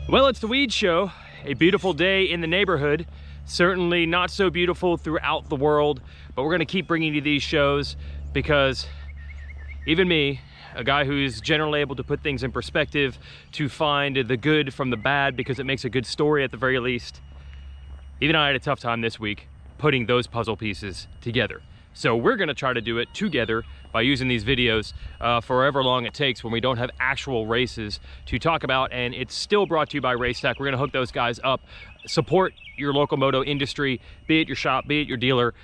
Well, it's the Weege Show, a beautiful day in the neighborhood. Certainly not so beautiful throughout the world, but we're gonna keep bringing you these shows because even me, a guy who's generally able to put things in perspective, to find the good from the bad because it makes a good story at the very least, even I had a tough time this week putting those puzzle pieces together. So we're gonna try to do it together by using these videos for however long it takes when we don't have actual races to talk about, and it's still brought to you by Racetech. We're gonna hook those guys up, support your local moto industry, be it your shop, be it your dealer,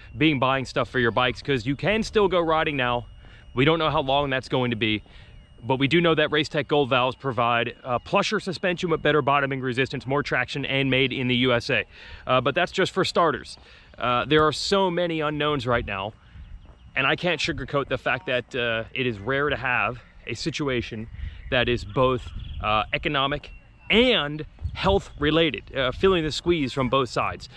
buying stuff for your bikes, because you can still go riding now. We don't know how long that's going to be, but we do know that Racetech Gold valves provide plusher suspension with better bottoming resistance, more traction, and made in the USA. But that's just for starters. There are so many unknowns right now, and I can't sugarcoat the fact that it is rare to have a situation that is both economic and health related, feeling the squeeze from both sides,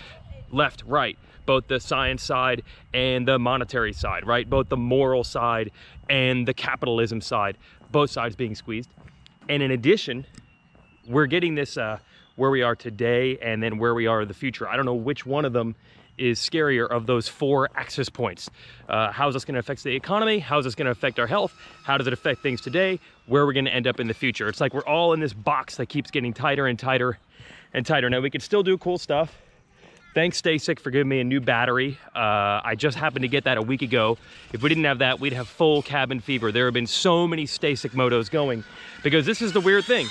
left, right, both the science side and the monetary side, right? Both the moral side and the capitalism side, both sides being squeezed. And in addition, we're getting this where we are today and then where we are in the future. I don't know which one of them is scarier of those four access points. How is this gonna affect the economy? How is this gonna affect our health? How does it affect things today? Where are we gonna end up in the future? It's like we're all in this box that keeps getting tighter and tighter and tighter. Now we can still do cool stuff. Thanks Stasic for giving me a new battery. I just happened to get that a week ago. If we didn't have that, we'd have full cabin fever. There have been so many Stasic motos going because this is the weird thing.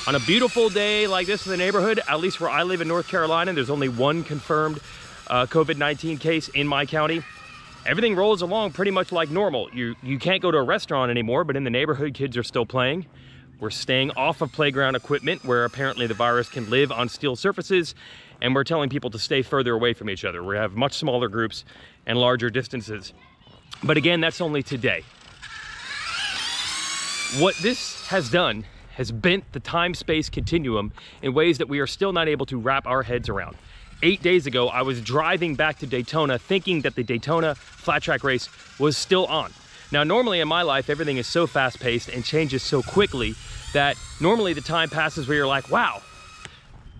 On a beautiful day like this in the neighborhood, at least where I live in North Carolina, there's only one confirmed COVID-19 case in my county. Everything rolls along pretty much like normal. You can't go to a restaurant anymore, but in the neighborhood, kids are still playing. We're staying off of playground equipment where apparently the virus can live on steel surfaces, and we're telling people to stay further away from each other. We have much smaller groups and larger distances. But again, that's only today. What this has done has bent the time-space continuum in ways that we are still not able to wrap our heads around. 8 days ago, I was driving back to Daytona thinking that the Daytona flat track race was still on. Now, normally in my life, everything is so fast-paced and changes so quickly that normally the time passes where you're like, wow,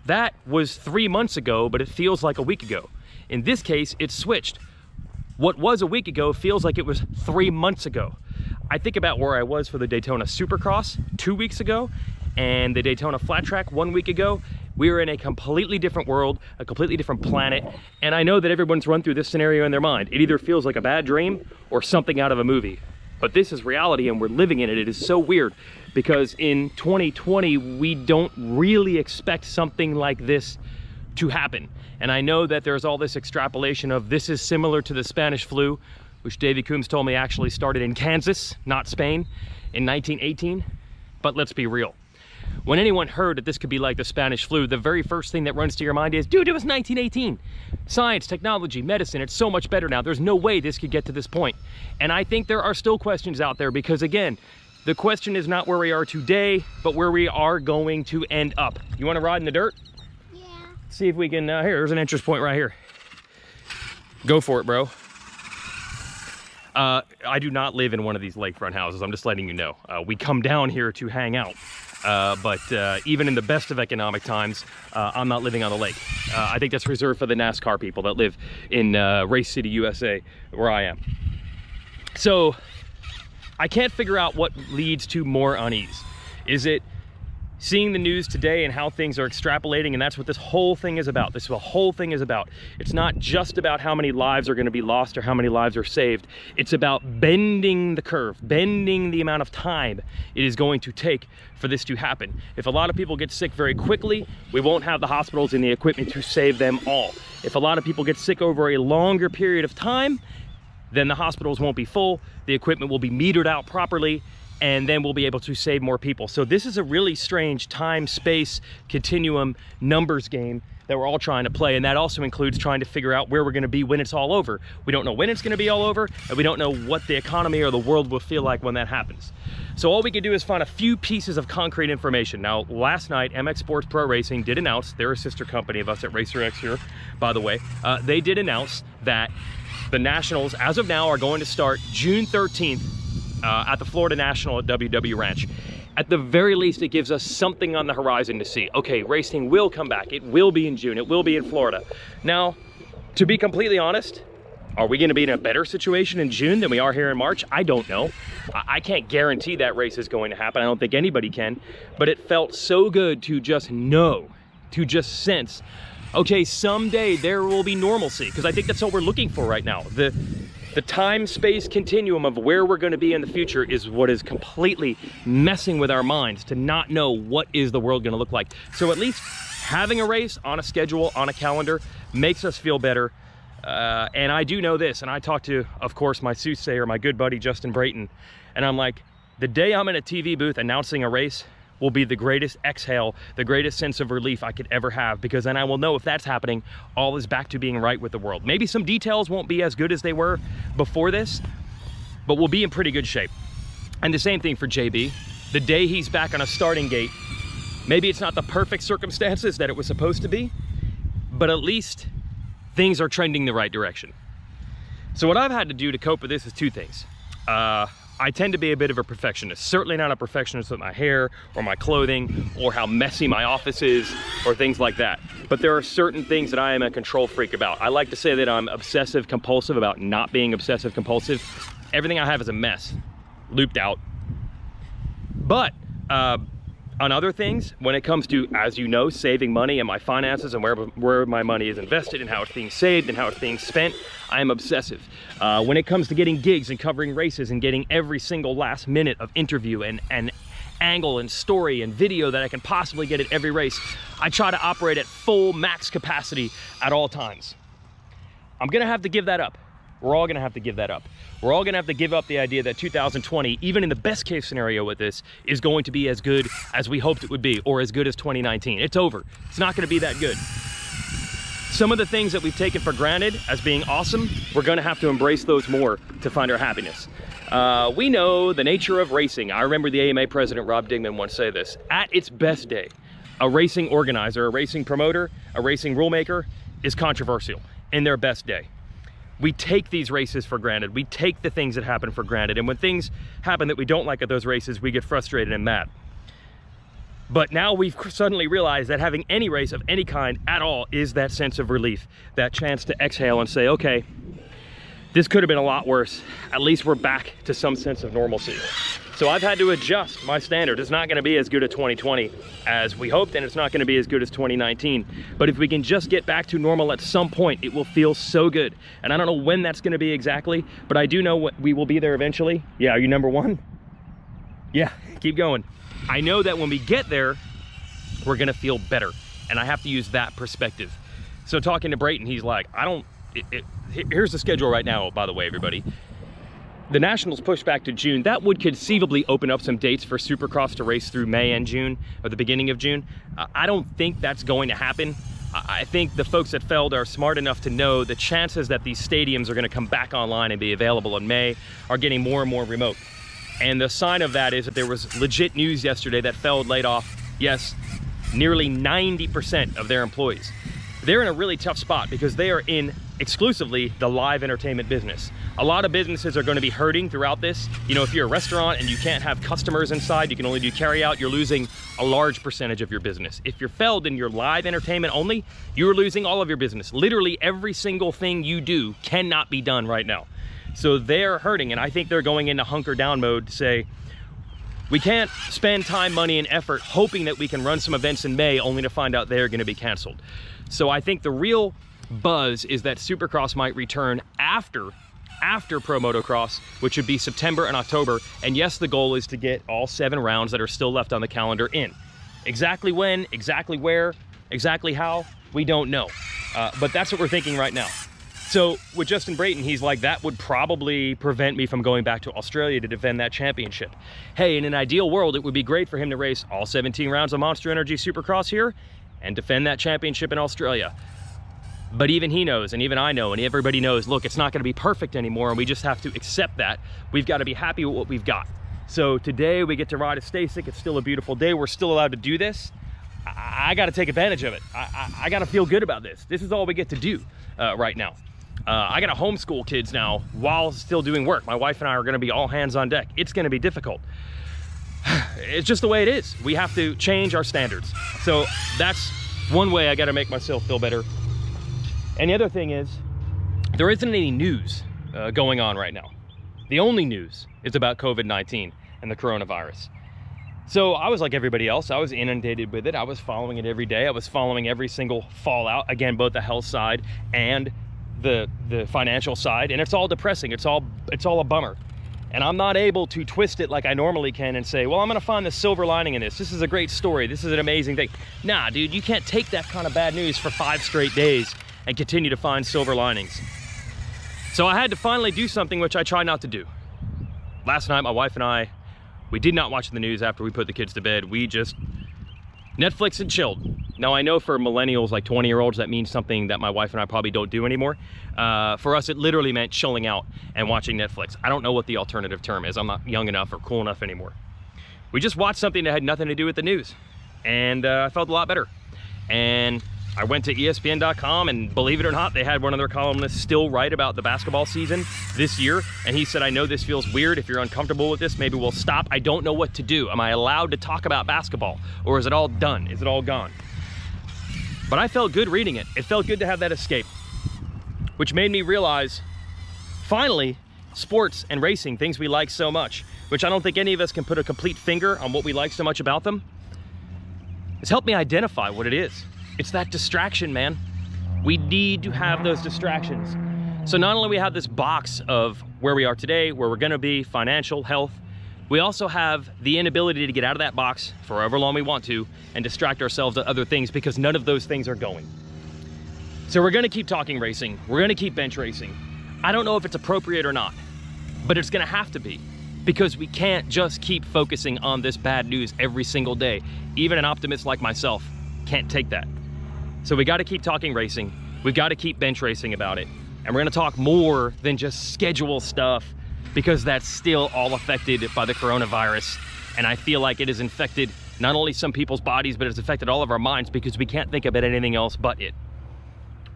that was 3 months ago, but it feels like a week ago. In this case, it's switched. What was a week ago feels like it was 3 months ago. I think about where I was for the Daytona Supercross 2 weeks ago and the Daytona flat track 1 week ago. We are in a completely different world, a completely different planet, and I know that everyone's run through this scenario in their mind. It either feels like a bad dream or something out of a movie. But this is reality and we're living in it. It is so weird because in 2020, we don't really expect something like this to happen. And I know that there's all this extrapolation of this is similar to the Spanish flu, which Davey Coombs told me actually started in Kansas, not Spain, in 1918. But let's be real. When anyone heard that this could be like the Spanish flu, the very first thing that runs to your mind is, dude, it was 1918. Science, technology, medicine, it's so much better now. There's no way this could get to this point. And I think there are still questions out there because, again, the question is not where we are today, but where we are going to end up. You want to ride in the dirt? Yeah. See if we can, here's an entrance point right here. Go for it, bro. I do not live in one of these lakefront houses. I'm just letting you know. We come down here to hang out. But even in the best of economic times, I'm not living on the lake. I think that's reserved for the NASCAR people that live in Race City, USA, where I am. So I can't figure out what leads to more unease. Is it seeing the news today and how things are extrapolating, and that's what this whole thing is about. This whole thing is about. It's not just about how many lives are going to be lost or how many lives are saved. It's about bending the curve, bending the amount of time it is going to take for this to happen. If a lot of people get sick very quickly, we won't have the hospitals and the equipment to save them all. If a lot of people get sick over a longer period of time, then the hospitals won't be full, the equipment will be metered out properly, and then we'll be able to save more people. So this is a really strange time, space, continuum, numbers game that we're all trying to play, and that also includes trying to figure out where we're gonna be when it's all over. We don't know when it's gonna be all over, and we don't know what the economy or the world will feel like when that happens. So all we can do is find a few pieces of concrete information. Now, last night, MX Sports Pro Racing did announce, they're a sister company of us at RacerX here, by the way, they did announce that the Nationals, as of now, are going to start June 13th at the Florida National at WW Ranch. At the very least, it gives us something on the horizon to see. Okay, racing will come back. It will be in June. It will be in Florida. Now, to be completely honest, are we gonna be in a better situation in June than we are here in March? I don't know. I can't guarantee that race is going to happen. I don't think anybody can, but it felt so good to just know, to just sense, okay, someday there will be normalcy, because I think that's what we're looking for right now. The time-space continuum of where we're gonna be in the future is what is completely messing with our minds, to not know what is the world gonna look like. So at least having a race on a schedule, on a calendar, makes us feel better. And I do know this, and I talked to, of course, my soothsayer, my good buddy, Justin Brayton, and I'm like, the day I'm in a TV booth announcing a race will be the greatest exhale, the greatest sense of relief I could ever have, because then I will know if that's happening, all is back to being right with the world. Maybe some details won't be as good as they were before this, but we'll be in pretty good shape. And the same thing for JB. The day he's back on a starting gate, maybe it's not the perfect circumstances that it was supposed to be, but at least things are trending the right direction. So what I've had to do to cope with this is two things. I tend to be a bit of a perfectionist. Certainly not a perfectionist with my hair or my clothing or how messy my office is or things like that. But there are certain things that I am a control freak about. I like to say that I'm obsessive compulsive about not being obsessive compulsive. Everything I have is a mess, looped out. But on other things, when it comes to, as you know, saving money and my finances and where my money is invested and how it's being saved and how it's being spent, I am obsessive. When it comes to getting gigs and covering races and getting every single last minute of interview and angle and story and video that I can possibly get at every race, I try to operate at full max capacity at all times. I'm gonna have to give that up. We're all gonna have to give that up. We're all gonna have to give up the idea that 2020, even in the best case scenario with this, is going to be as good as we hoped it would be, or as good as 2019. It's over. It's not gonna be that good. Some of the things that we've taken for granted as being awesome, we're gonna have to embrace those more to find our happiness. We know the nature of racing. I remember the AMA president, Rob Digman, once say this: at its best day, a racing organizer, a racing promoter, a racing rule maker is controversial in their best day. We take these races for granted. We take the things that happen for granted. And when things happen that we don't like at those races, we get frustrated and mad. But now we've suddenly realized that having any race of any kind at all is that sense of relief, that chance to exhale and say, okay, this could have been a lot worse. At least we're back to some sense of normalcy. So I've had to adjust my standard. It's not gonna be as good a 2020 as we hoped, and it's not gonna be as good as 2019. But if we can just get back to normal at some point, it will feel so good. And I don't know when that's gonna be exactly, but I do know what we will be there eventually. Yeah, are you number one? Yeah, keep going. I know that when we get there, we're gonna feel better. And I have to use that perspective. So talking to Brayton, he's like, here's the schedule right now, by the way, everybody. The Nationals pushed back to June. That would conceivably open up some dates for Supercross to race through May and June, or the beginning of June. I don't think that's going to happen. I think the folks at Feld are smart enough to know the chances that these stadiums are going to come back online and be available in May are getting more and more remote. And the sign of that is that there was legit news yesterday that Feld laid off, yes, nearly 90% of their employees. They're in a really tough spot because they are in exclusively the live entertainment business. A lot of businesses are going to be hurting throughout this. You know, if you're a restaurant and you can't have customers inside, you can only do carry out, you're losing a large percentage of your business. If you're Feld and you're live entertainment only, you're losing all of your business. Literally every single thing you do cannot be done right now. So they're hurting, and I think they're going into hunker down mode to say, we can't spend time, money, and effort hoping that we can run some events in May only to find out they're going to be canceled. So I think the real buzz is that Supercross might return after Pro Motocross, which would be September and October. And yes, the goal is to get all 7 rounds that are still left on the calendar in. Exactly when, exactly where, exactly how, we don't know. But that's what we're thinking right now. So with Justin Brayton, he's like, that would probably prevent me from going back to Australia to defend that championship. Hey, in an ideal world, it would be great for him to race all 17 rounds of Monster Energy Supercross here and defend that championship in Australia. But even he knows, and even I know, and everybody knows, look, it's not gonna be perfect anymore, and we just have to accept that. We've gotta be happy with what we've got. So today we get to ride at Stasic. It's still a beautiful day. We're still allowed to do this. I gotta take advantage of it. I gotta feel good about this. This is all we get to do right now. I gotta homeschool kids now while still doing work. My wife and I are gonna be all hands on deck. It's gonna be difficult. it's just the way it is. We have to change our standards. So that's one way I gotta make myself feel better. And the other thing is, there isn't any news going on right now. The only news is about COVID-19 and the coronavirus. So I was like everybody else. I was inundated with it. I was following it every day. I was following every single fallout, again, both the health side and the financial side, and it's all depressing. It's all a bummer. And I'm not able to twist it like I normally can and say, well, I'm gonna find the silver lining in this. This is a great story. This is an amazing thing. Nah, dude, you can't take that kind of bad news for 5 straight days and continue to find silver linings. So I had to finally do something which I try not to do. Last night, my wife and I, we did not watch the news after we put the kids to bed. We just Netflix and chilled. Now, I know for millennials, like 20-year-olds, that means something that my wife and I probably don't do anymore. For us, it literally meant chilling out and watching Netflix. I don't know what the alternative term is. I'm not young enough or cool enough anymore. We just watched something that had nothing to do with the news, and I felt a lot better. And I went to ESPN.com, and believe it or not, they had one of their columnists still write about the basketball season this year. And he said, I know this feels weird. If you're uncomfortable with this, maybe we'll stop. I don't know what to do. Am I allowed to talk about basketball, or is it all done? Is it all gone? But I felt good reading it. It felt good to have that escape, which made me realize, finally, sports and racing, things we like so much, which I don't think any of us can put a complete finger on what we like so much about them, it's helped me identify what it is. It's that distraction, man. We need to have those distractions. So not only we have this box of where we are today, where we're gonna be, financial, health, we also have the inability to get out of that box for however long we want to and distract ourselves to other things, because none of those things are going. So we're gonna keep talking racing. We're gonna keep bench racing. I don't know if it's appropriate or not, but it's gonna have to be, because we can't just keep focusing on this bad news every single day. Even an optimist like myself can't take that. So we gotta keep talking racing. We've gotta keep bench racing about it. And we're gonna talk more than just schedule stuff, because that's still all affected by the coronavirus. And I feel like it has infected not only some people's bodies, but it's affected all of our minds, because we can't think about anything else but it.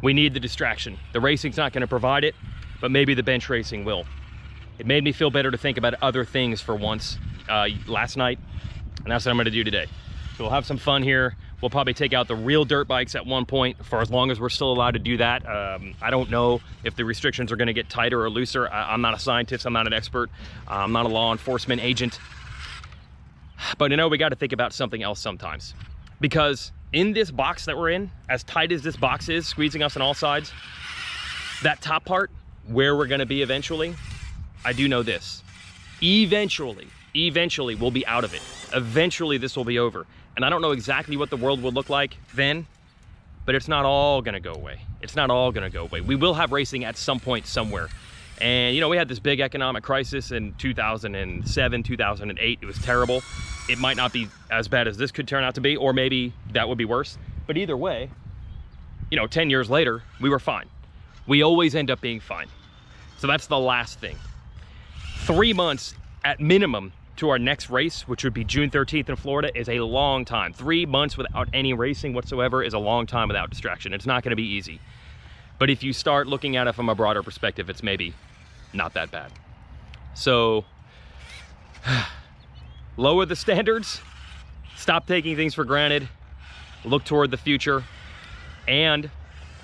We need the distraction. The racing's not gonna provide it, but maybe the bench racing will. It made me feel better to think about other things for once last night, and that's what I'm gonna do today. So we'll have some fun here. We'll probably take out the real dirt bikes at one point, for as long as we're still allowed to do that. I don't know if the restrictions are gonna get tighter or looser. I'm not a scientist, I'm not an expert. I'm not a law enforcement agent. But you know, we gotta think about something else sometimes. Because in this box that we're in, as tight as this box is, squeezing us on all sides, that top part, where we're gonna be eventually, I do know this. Eventually we'll be out of it. Eventually this will be over. And I don't know exactly what the world will look like then, but it's not all gonna go away. It's not all gonna go away. We will have racing at some point somewhere. And you know, we had this big economic crisis in 2007, 2008. It was terrible. It might not be as bad as this could turn out to be, or maybe that would be worse. But either way, you know, 10 years later, we were fine. We always end up being fine. So that's the last thing. 3 months at minimum to our next race, which would be June 13th in Florida, is a long time. 3 months without any racing whatsoever is a long time without distraction. It's not gonna be easy. But if you start looking at it from a broader perspective, it's maybe not that bad. So, lower the standards, stop taking things for granted, look toward the future, and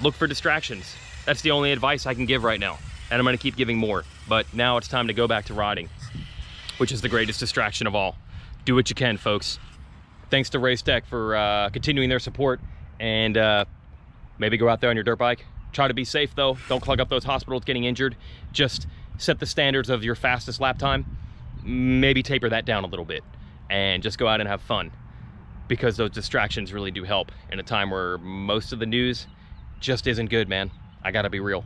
look for distractions. That's the only advice I can give right now. And I'm gonna keep giving more. But now it's time to go back to riding, which is the greatest distraction of all. Do what you can, folks. Thanks to Race Tech for continuing their support, and maybe go out there on your dirt bike. Try to be safe though. Don't clog up those hospitals getting injured. Just set the standards of your fastest lap time. Maybe taper that down a little bit and just go out and have fun, because those distractions really do help in a time where most of the news just isn't good, man. I gotta be real.